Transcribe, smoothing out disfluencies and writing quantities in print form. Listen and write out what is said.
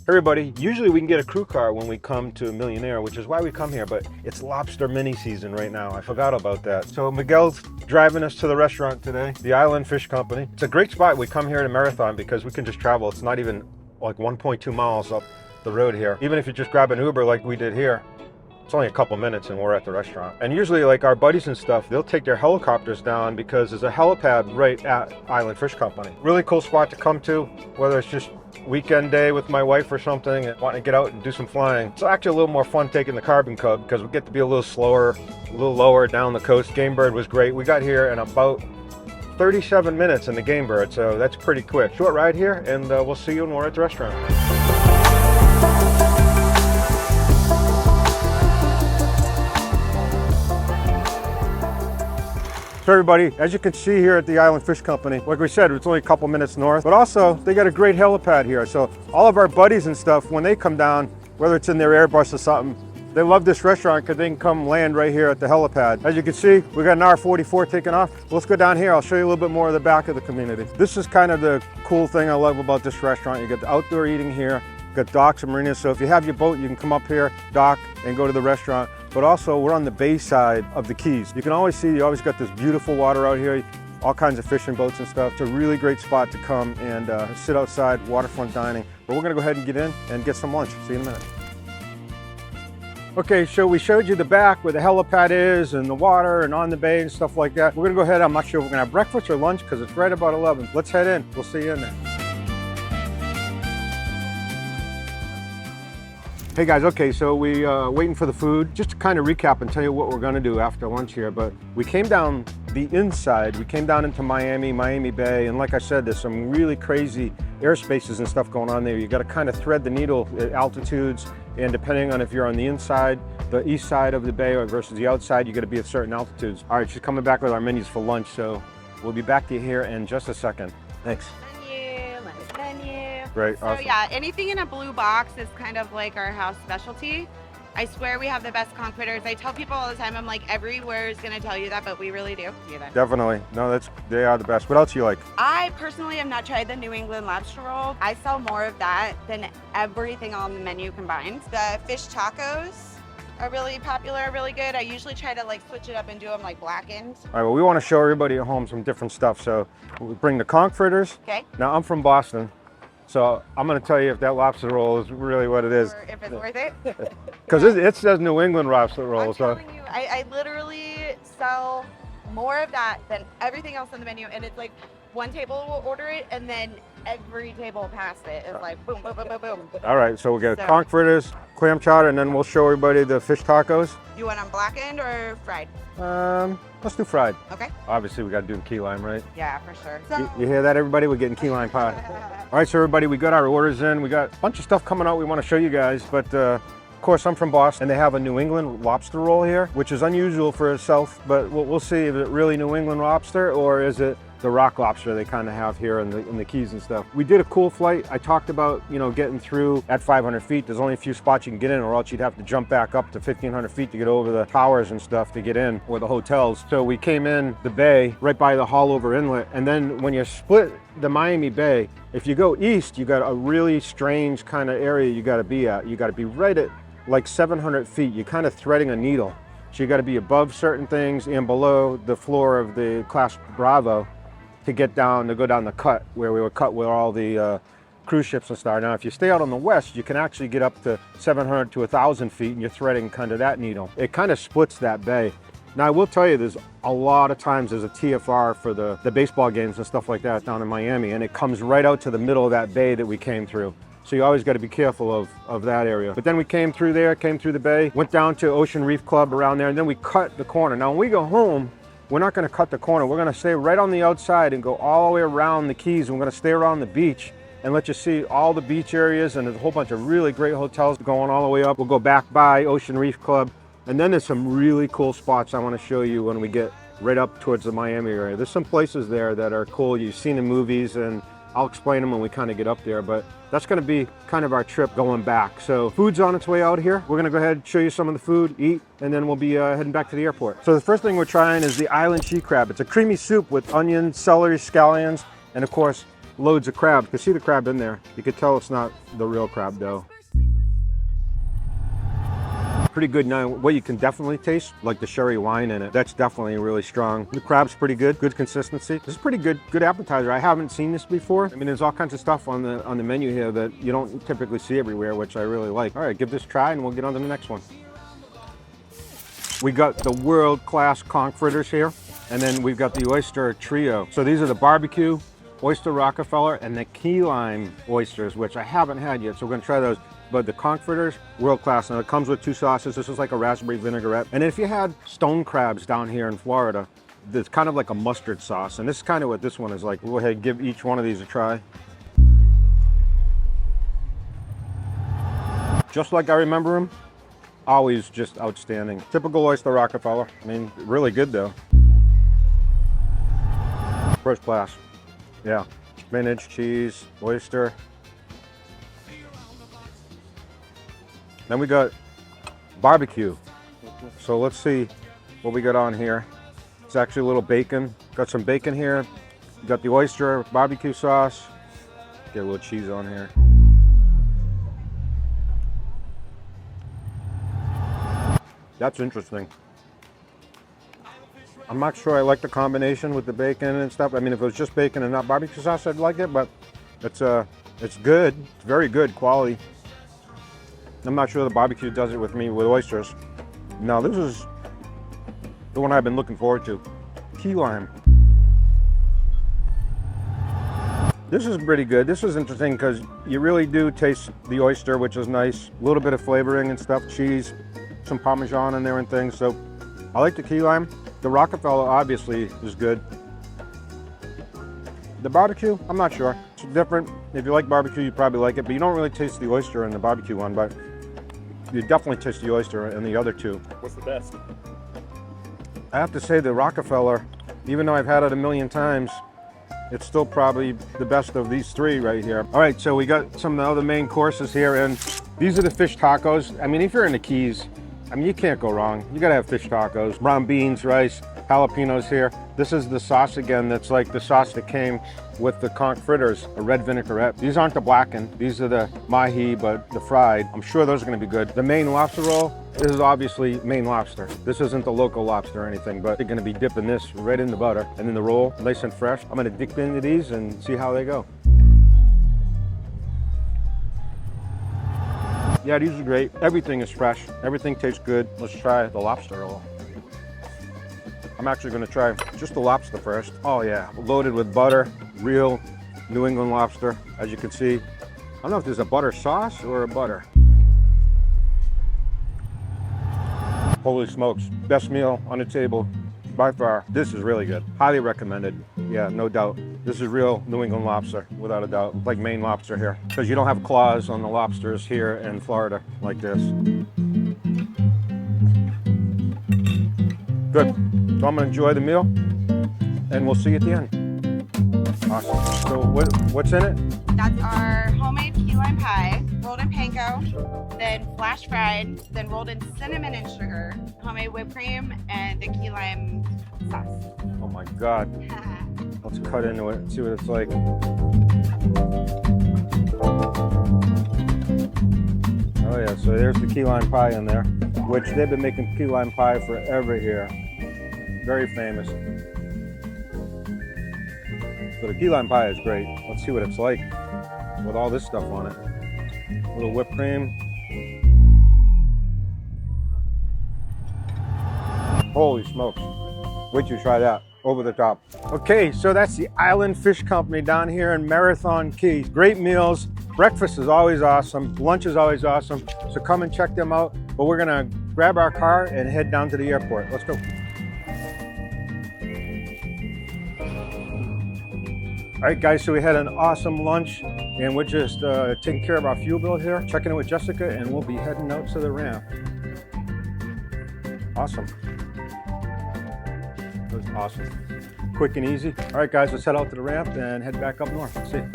Everybody, usually we can get a crew car when we come to Millionaire, which is why we come here, but it's lobster mini season right now. I forgot about that. So Miguel's driving us to the restaurant today, the Island Fish Company. It's a great spot. We come here to Marathon because we can just travel. It's not even like 1.2 miles up the road here. Even if you just grab an Uber like we did here, it's only a couple minutes and we're at the restaurant. And usually like our buddies and stuff, they'll take their helicopters down because there's a helipad right at Island Fish Company. Really cool spot to come to, whether it's just weekend day with my wife or something and wanting to get out and do some flying. It's actually a little more fun taking the Carbon Cub because we get to be a little slower, a little lower down the coast. Game Bird was great. We got here in about 37 minutes in the Game Bird, so that's pretty quick. Short ride here, and we'll see you when we're at the restaurant. So everybody, as you can see here at the Island Fish Company, like we said, it's only a couple minutes north, but also they got a great helipad here. So all of our buddies and stuff, when they come down, whether it's in their Airbus or something, they love this restaurant because they can come land right here at the helipad. As you can see, we got an R44 taking off. Let's go down here. I'll show you a little bit more of the back of the community. This is kind of the cool thing I love about this restaurant. You get the outdoor eating here, you got docks and marinas. So if you have your boat, you can come up here, dock, and go to the restaurant. But also we're on the bay side of the Keys. You can always see, you always got this beautiful water out here, all kinds of fishing boats and stuff. It's a really great spot to come and sit outside, waterfront dining. But we're gonna go ahead and get in and get some lunch. See you in a minute. Okay, so we showed you the back where the helipad is and the water and on the bay and stuff like that. We're gonna go ahead, I'm not sure if we're gonna have breakfast or lunch because it's right about 11. Let's head in, we'll see you in there. Hey guys, okay, so we waiting for the food. Just to kind of recap and tell you what we're gonna do after lunch here, but we came down the inside, we came down into Miami Bay, and like I said, there's some really crazy airspaces and stuff going on there. You gotta kind of thread the needle at altitudes, and depending on if you're on the inside, the east side of the bay or versus the outside, you gotta be at certain altitudes. All right, she's coming back with our menus for lunch, so we'll be back to you here in just a second. Thanks. Great, So awesome. yeah, anything in a blue box is kind of like our house specialty. I swear we have the best conch fritters. I tell people all the time, I'm like, everywhere is gonna tell you that, but we really do. Definitely. No, they are the best. What else you like? I personally have not tried the New England lobster roll. I sell more of that than everything on the menu combined. The fish tacos are really popular, really good. I usually try to like switch it up and do them like blackened. All right, well, we want to show everybody at home some different stuff. So we bring the conch fritters. Okay. Now, I'm from Boston, so I'm going to tell you if that lobster roll is really what it is. Or if it's worth it. Because it says New England lobster roll. I'm telling you, I literally sell more of that than everything else on the menu, and it's like one table will order it, and then every table past it is like boom, boom, boom, boom, boom. All right, so we'll get conch fritters, clam chowder, and then we'll show everybody the fish tacos. You want them blackened or fried? Let's do fried. Okay. Obviously, we got to do the key lime, right? Yeah, for sure. So, You hear that, everybody? We're getting key lime pie. All right, so everybody, we got our orders in. We got a bunch of stuff coming out we want to show you guys, but of course, I'm from Boston, and they have a New England lobster roll here, which is unusual for itself, but we'll see if it's really New England lobster or is it the rock lobster they kind of have here in the Keys and stuff. We did a cool flight. I talked about, getting through at 500 feet. There's only a few spots you can get in, or else you'd have to jump back up to 1,500 feet to get over the towers and stuff to get in, or the hotels. So we came in the bay right by the Haulover Inlet, and then when you split the Miami Bay, if you go east, you got a really strange kind of area you got to be at. You got to be right at like 700 feet. You're kind of threading a needle. So you got to be above certain things and below the floor of the Class Bravo to go down the cut where we were cut with all the cruise ships and stuff. Now, if you stay out on the west, you can actually get up to 700 to 1,000 feet, and you're threading kind of that needle. It kind of splits that bay. Now, I will tell you, there's a lot of times there's a TFR for the baseball games and stuff like that down in Miami, and it comes right out to the middle of that bay that we came through. So you always got to be careful of that area. But then we came through there, came through the bay, went down to Ocean Reef Club around there, and then we cut the corner. Now, when we go home, we're not going to cut the corner. We're going to stay right on the outside and go all the way around the Keys. And we're going to stay around the beach and let you see all the beach areas. And there's a whole bunch of really great hotels going all the way up. We'll go back by Ocean Reef Club. And then there's some really cool spots I want to show you when we get right up towards the Miami area. There's some places there that are cool. You've seen in movies, and I'll explain them when we kind of get up there, but that's going to be kind of our trip going back. So food's on its way out here. We're going to go ahead and show you some of the food, eat, and then we'll be heading back to the airport. So the first thing we're trying is the island she crab. It's a creamy soup with onions, celery, scallions, and of course, loads of crab. You can see the crab in there. You can tell it's not the real crab though. Pretty good. Now, what you can definitely taste, like the sherry wine in it, that's definitely really strong. The crab's pretty good, good consistency. This is pretty good appetizer. I haven't seen this before. I mean, there's all kinds of stuff on the menu here that you don't typically see everywhere, which I really like. All right, give this a try and we'll get on to the next one. We got the world-class conch fritters here, and then we've got the oyster trio. So these are the barbecue, oyster Rockefeller, and the key lime oysters, which I haven't had yet, so we're gonna try those. But the conch fritters, world class. Now it comes with 2 sauces. This is like a raspberry vinaigrette. And if you had stone crabs down here in Florida, it's kind of like a mustard sauce. And this is kind of what this one is like. We'll go ahead and give each one of these a try. Just like I remember them, always just outstanding. Typical oyster Rockefeller. I mean, really good though. First class. Yeah, spinach, cheese, oyster. Then we got barbecue. So let's see what we got on here. It's actually a little bacon. Got some bacon here. Got the oyster barbecue sauce. Get a little cheese on here. That's interesting. I'm not sure I like the combination with the bacon and stuff. I mean, if it was just bacon and not barbecue sauce, I'd like it, but it's good. It's very good quality. I'm not sure the barbecue does it with me with oysters. Now this is the one I've been looking forward to. Key lime. This is pretty good. This is interesting because you really do taste the oyster, which is nice. A little bit of flavoring and stuff, cheese, some Parmesan in there and things. So I like the key lime. The Rockefeller obviously is good. The barbecue, I'm not sure. It's different. If you like barbecue, you probably like it, but you don't really taste the oyster in the barbecue one, but you definitely taste the oyster in the other two. What's the best? I have to say the Rockefeller, even though I've had it a million times, it's still probably the best of these 3 right here. All right, so we got some of the other main courses here, and these are the fish tacos. I mean, if you're in the Keys, I mean, you can't go wrong. You gotta have fish tacos. Brown beans, rice, jalapenos here. This is the sauce again, that's like the sauce that came with the conch fritters, a red vinaigrette. These aren't the blackened, these are the mahi, but the fried. I'm sure those are gonna be good. The Maine lobster roll, this is obviously Maine lobster. This isn't the local lobster or anything, but they're gonna be dipping this right in the butter and then the roll, nice and fresh. I'm gonna dip into these and see how they go. Yeah, these are great. Everything is fresh. Everything tastes good. Let's try the lobster roll. I'm actually gonna try just the lobster first. Oh yeah, loaded with butter, real New England lobster, as you can see. I don't know if there's a butter sauce or a butter. Holy smokes, best meal on the table by far. This is really good. Highly recommended. Yeah, no doubt. This is real New England lobster, without a doubt. Like Maine lobster here. Because you don't have claws on the lobsters here in Florida like this. Good. So I'm gonna enjoy the meal and we'll see you at the end. Awesome. So what's in it? That's our homemade key lime pie, rolled in panko, then flash fried, then rolled in cinnamon and sugar, homemade whipped cream, and the key lime sauce. Oh my God. Let's cut into it and see what it's like. Oh yeah, so there's the key lime pie in there, which they've been making key lime pie forever here. Very famous. So the key lime pie is great. Let's see what it's like with all this stuff on it. A little whipped cream. Holy smokes. Wait till you try that. Over the top. Okay, so that's the Island Fish Company down here in Marathon Key. Great meals. Breakfast is always awesome. Lunch is always awesome. So come and check them out. But we're gonna grab our car and head down to the airport. Let's go. All right, guys, so we had an awesome lunch and we're just taking care of our fuel bill here, checking in with Jessica, and we'll be heading out to the ramp. Awesome. That was awesome. Quick and easy. All right, guys, let's head out to the ramp and head back up north. See you.